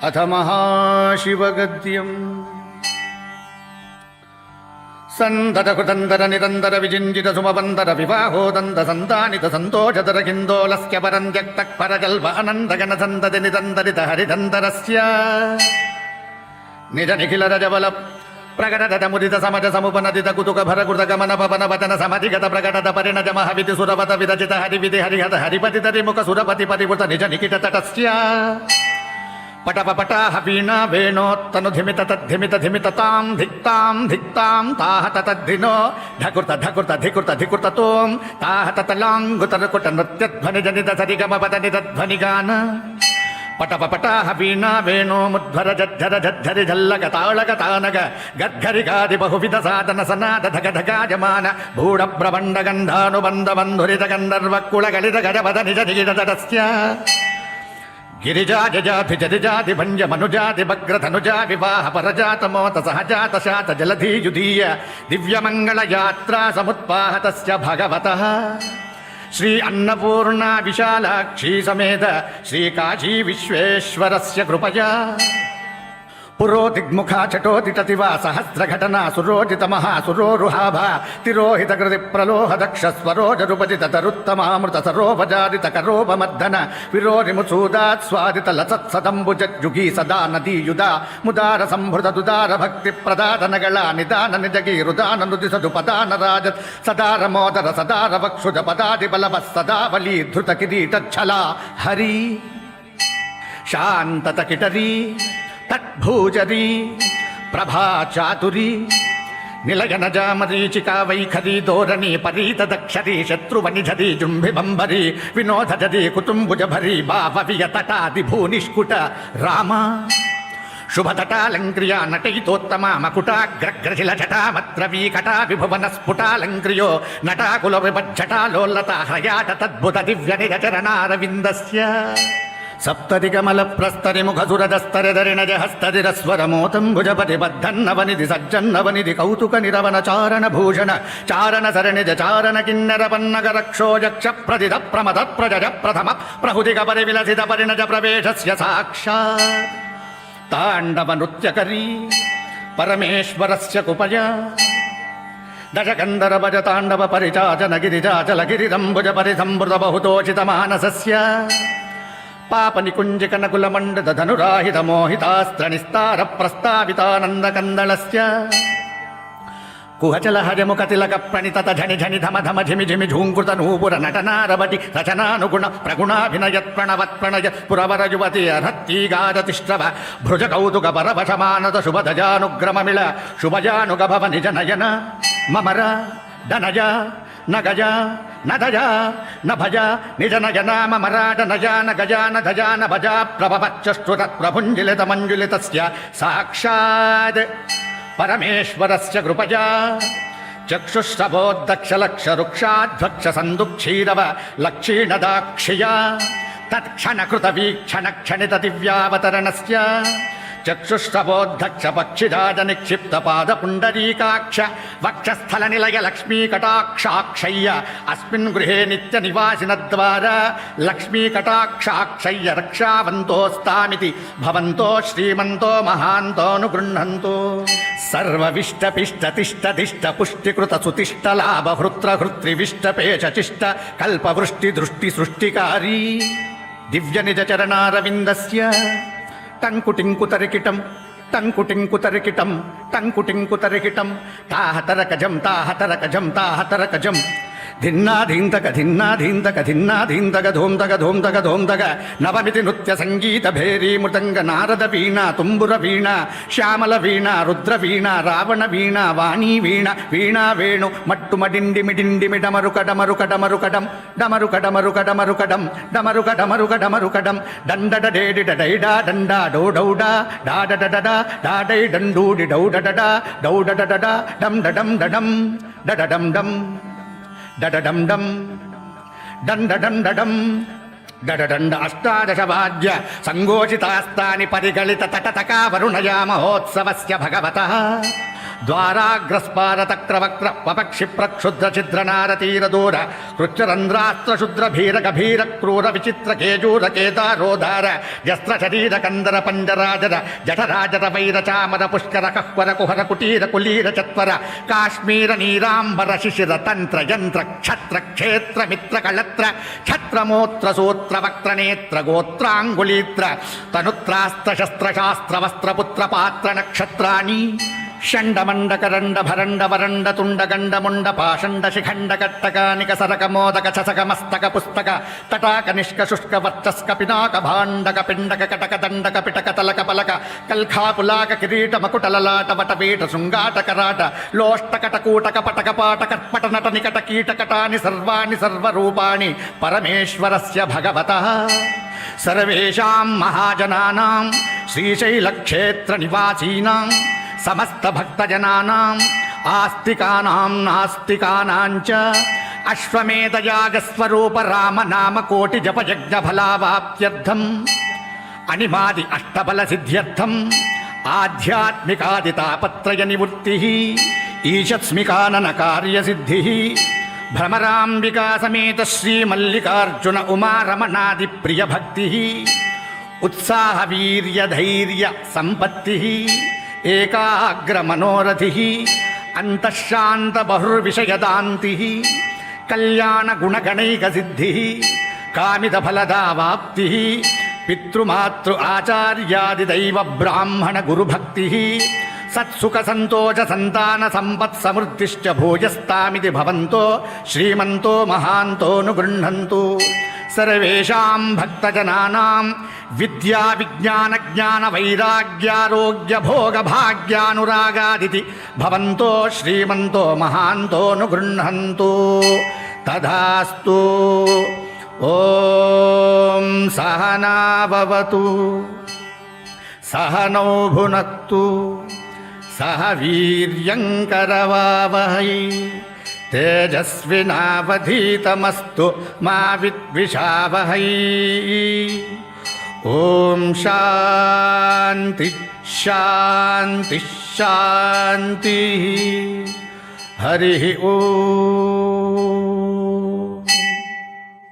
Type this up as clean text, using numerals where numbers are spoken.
అథ మహాశివగద్యం సందతకృతందర నిరంతర విజింజిత సుమబందర వివాహోదంత సంతానిత సంతోషదర కిందోలస్య పరంత్యక్తఃపరకల్ప అనందగణ సంతతి నిరంతరిత హరిదంతరస్య నిజ నిఖిల రజబల ప్రకటత ముదిత సమజ సముపనదిత కుతుక భరకృత గమన పవన వచన సమధిగత ప్రకటత పరిణజ మహవితి సురవత విరచిత హరివిధి హరిహత హరిపతి తరిముఖ సురపతి పరివృత నిజ నిఖిట తటస్య పటపటాహ వీణా వేణోత్తను ధిమిత తద్ధిమిత ధిమిత తాం ధిక్తాం ధిక్తాం తాహత తద్ధినో ధకృత ధకృత ధికృత ధికృత తోం తాహత తలాంగుతరకుట నృత్యధ్వని జనిత సరిగమ పదని తద్ధ్వనిగాన పటపటాహ వీణా వేణో ముద్వర జద్ధర జద్ధరి జల్లగ తాళగ తానగ గద్గరిగాది బహువిధ సాధన సనాద ధగ ధగాజమాన భూడ బ్రవండ గంధానుబంధ బంధురిత గంధర్వ కుళ గలిత గజపద నిజ నిగిడ తటస్య గిరిజాజాభి జరిజాది భంజ మనుజాది భగ్రధనుజా వివాహ పరజాత మోత సహజాత శాత జలధీయుధీయ దివ్యమంగళ యాత్రా సముత్పాహతస్య భగవతః శ్రీ అన్నపూర్ణ విశాలాక్షి సమేత శ్రీ కాశీ విశ్వేశ్వరస్య కృపయా పురోదిగ్ముఖా చటోదిటతివా సహస్రఘటనా సురోజిత మహాసురోరుహాభ తిరోహిత కృతి ప్రలోహ దక్ష స్వరోజరుపజిత తరుత్తమామృత సరోపజాదిత కరోపమర్దన విరోరిముసూదాత్ స్వాదిత లసత్సదంబుజుగీ సదా నదీయుదా ముదార సంభృత దుదార భక్తి ప్రదాదనగళ నిదాన నిజగీరుదాన నుదిసదు పదాన రాజత్ సదార మోదర సదార వక్షుజ పదాది బలవ సదావలీ ధృత కిరీటఛలా హరి శాంతత కిటరీ తద్భూజరీ ప్రభా చాతురీ నిలయన జామరీచికా వైఖరీ ధోరణి పరీత దక్షరీ శత్రువనిధరీ జృంభిబంబరీ వినోదజరీ కుటుంబుజభరీ భావవియ తటాది భూనిష్కుట రామ శుభతటాలంక్రియా నటయితోత్తమా మకుటాగ్రగ్రశిల జటామత్రవీ కటా విభువన స్ఫుటాలంక్రియో నటాకుల విభజ్జటాలోల్లత హయాట తద్భుత దివ్య నిజచరణారవిందస్య సప్తదిగమల ప్రస్తరి ముఖసురదస్తరిదరిణ జహస్తదిరస్వరమోతం భుజపతి బద్ధన్నవనిధి సజ్జన్నవనిధి కౌతుక నిరవన చారణ భూషణ చారణ సరణిజ చారణ కిన్నర పన్నగ రక్షోజక్ష ప్రదిద ప్రమద ప్రజజ ప్రథమ ప్రహుదిగ పరివిలసిత పరిణజ ప్రవేశస్య సాక్షాత్ తాండవ నృత్యకరీ పరమేశ్వరస్య కుపయా దశకందర భజ తాండవ పరిచాచన గిరిజాచల గిరిదంబుజ పరిసంభృత బహుతోషిత మానసస్య పాప నికుంజిక నకుల మండద ధనురాహిత మోహితాస్త్ర నిస్తార ప్రస్తావితానంద కందళస్య కుహచల హజముఖ తిలక ప్రణితత ఝని ఝని ధమ ధమ ఝిమి ఝిమి ఝూంకృత నూపుర నటనారవటి రచనానుగుణ ప్రగుణాభినయత్ ప్రణవత్ ప్రణయ పురవర యువతి అర్హత్తీగారతిష్ట్రవ భృజ కౌతుక పరవశమానత శుభధజానుగ్రమమిళ శుభజానుగ భవ నిజ నయన మమర ధనజ నగజ నధజ నభజ నిజ నయనా మమరాట నజా నగజా నధజా నభజ ప్రభవచ్చష్టుత ప్రభుంజిలిత మంజులితస్య సాక్షాత్ పరమేశ్వరస్య కృపయా చక్షుశ్రవోద్దక్షలక్షరుక్షాధ్వక్ష సందుక్షీరవ లక్షీణదాక్షియా తత్క్షణకృత వీక్షణ క్షణిత దివ్యావతరణస్య చక్షుశ్రవోద్ధక్ష పక్షిరాజ నిక్షిప్త పాద పుండరీకాక్ష వక్షస్థల నిలయ లక్ష్మీ కటాక్షాక్షయ్య అస్మిన్ గృహే నిత్య నివాసిన ద్వారా లక్ష్మీ కటాక్షాక్షయ్య రక్షావంతోస్తామితి భవంతో శ్రీమంతో మహాంతోను గృహంతు సర్వవిష్టపిష్ట తిష్ట దిష్ట పుష్టికృత సుతిష్ట లాభ హృత్ర హృత్రివిష్టపేష చిష్ట కల్పవృష్టి దృష్టి సృష్టికారీ దివ్య నిజ చరణారవిందస్య టంకుటింకుతరికిటం టంకుటింకుతరికిటం టంకుటింకుతరికిటం తాహతరకజం తాహతరకజం తాహతరకజం ధిన్నాధీంతక ధిన్నాధీంతక ధిన్నాధీంతక ధూంతక ధూంతక ధూంతక నవమితి నృత్య సంగీత భేరీ మృదంగ నారద వీణ తుంబుర వీణ శ్యామల వీణ రుద్ర వీణ రావణ వీణ వాణీ వీణ వీణా వేణు మట్టుమడిండి మిడిండిమి డమరుక డమరుక డమరుకడం డమరుక డమరుక డమరుకడం డమరుక డమరుక డమరుకడం దండడ డేడిడ డైడా డండా డౌడౌడా డాడడడా డాడై డండూడి డౌడడడా డౌడడడా డం డడం డడం డడడం డం డడడం డం డండడం డడం డడడండ అష్టాదశ వాద్య సంగోచితాస్తాని పరిగళిత తటతకా వరుణయా మహోత్సవస్య భగవతః ద్వారాగ్రస్పారతక్రవక్ర పపక్షి ప్రక్షుద్ర ఛిద్ర నారతీర దూర కృచ్చరంధ్రాస్త్ర శుద్ర భీర గభీర క్రూర విచిత్ర కేజూర కేదారోధార జస్త్ర శరీర కందర పంజరాజర జఠరాజర వైర చామర పుష్కర కహ్వర కుహర కుటీర కులీర చత్వర కాశ్మీర నీరాంబర శిశిర తంత్ర యంత్ర క్షత్ర క్షేత్ర మిత్ర కళత్ర ఛత్రమూత్ర సూత్ర వక్త్ర నేత్ర గోత్రాంగులీత్ర తనుత్రాస్త్ర శస్త్ర శాస్త్ర వస్త్ర పుత్ర పాత్ర నక్షత్రాణి షండమండకరండ భరండ వరండ తుండగండ ముండ పాషండ శిఖండ కట్టకానిక సరక మోదక చసక మస్తక పుస్తక తటాక నిష్క శుష్క వర్చస్క పినాక భాండక పిండక కటక దండక పిటక తలక పలక కల్ఖాపులాక కిరీట మకుటలలాట వటపీట శృంగాట కరాట లోష్టకట కూటక పటక పాట కర్పట నట నికట కీటకటాని సర్వాణి సర్వరూపాణి పరమేశ్వరస్య భగవతః సర్వేషాం మహాజనానాం శ్రీశైలక్షేత్ర నివాసీనాం సమస్త భక్తజనానాం ఆస్తికానాం నాస్తికానాం చ అశ్వమేధయాగస్వరూప రామనామ కోటి జపయజ్ఞ ఫలావాప్త్యర్థం అనిమాది అష్టబల సిద్ధ్యర్థం ఆధ్యాత్మికాది తాపత్రయ నివృత్తి ఈషత్స్మికానన కార్యసిద్ధి భ్రమరాంబికా సమేత శ్రీ మల్లికార్జున ఉమారమణాది ప్రియ భక్తి ఉత్సాహ వీర్య ధైర్య సంపత్తి ఏకాగ్ర మనోరథి అంతఃశాంత బహుర్విషయదాంతి కళ్యాణ గుణగణైక సిద్ధి కామిత ఫలదావాప్తి పితృమాతృ ఆచార్యాది దైవ బ్రాహ్మణ గురుభక్తి సత్సుఖ సంతోష సంతాన సంపత్ సమృద్ధిశ్చ భూయస్తామితి భవంతో శ్రీమంతో మహాంతో గృహంతు సర్వేషాం భక్తజనానాం విద్యా విజ్ఞాన జ్ఞాన వైరాగ్యారోగ్య భోగ భాగ్యానురాగాదితి భవంతో శ్రీమంతో మహాంతో గృహంతు తథాస్తు. ఓం సహనా భవతు సహనౌ భునక్తు సహ వీర్యంకరవావహై తేజస్వినావధీతమస్తు మా విద్విషావహై. ఓం శాంతి శాంతి శాంతి. హరి ఓం.